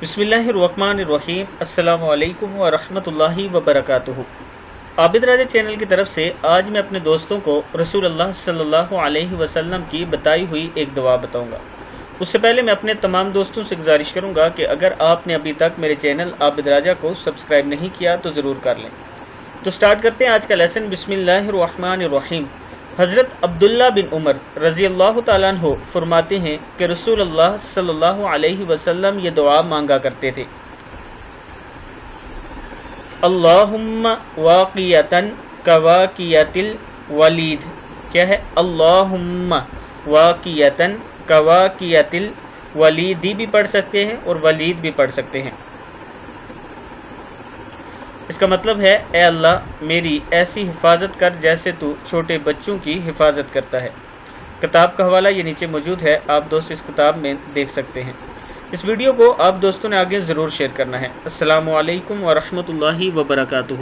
बिस्मिल्लाहिर्रहमानिर्रहीम। अस्सलामु अलैकुम व रहमतुल्लाहि व बरकातुहू। आबिद राजा चैनल की तरफ से आज मैं अपने दोस्तों को रसूलुल्लाह सल्लल्लाहु अलैहि वसल्लम की बताई हुई एक दुआ बताऊंगा। उससे पहले मैं अपने तमाम दोस्तों से गुजारिश करूंगा कि अगर आपने अभी तक मेरे चैनल आबिद राजा को सब्सक्राइब नहीं किया तो ज़रूर कर लें। तो स्टार्ट करते हैं आज का लेसन। बिस्मिल्लाहिर्रहमानिर्रहीम। हज़रत अब्दुल्ला बिन उमर रज़ी अल्लाह ताला अन्हु फरमाते हैं कि रसूलुल्लाह सल्लल्लाहु अलैहि वसल्लम ये दुआ मांगा करते थे, अल्लाहुम्मा वाक़ियतन कवाक़ियतिल वलीद। क्या है? अल्लाहुम्मा वाक़ियतन कवाक़ियतिल वलीदी भी पढ़ सकते हैं और वलीद भी पढ़ सकते हैं। इसका मतलब है, ए अल्लाह मेरी ऐसी हिफाजत कर जैसे तू छोटे बच्चों की हिफाजत करता है। किताब का हवाला ये नीचे मौजूद है, आप दोस्त इस किताब में देख सकते हैं। इस वीडियो को आप दोस्तों ने आगे ज़रूर शेयर करना है। अस्सलामु अलैकुम व रहमतुल्लाहि व बरकातुहू।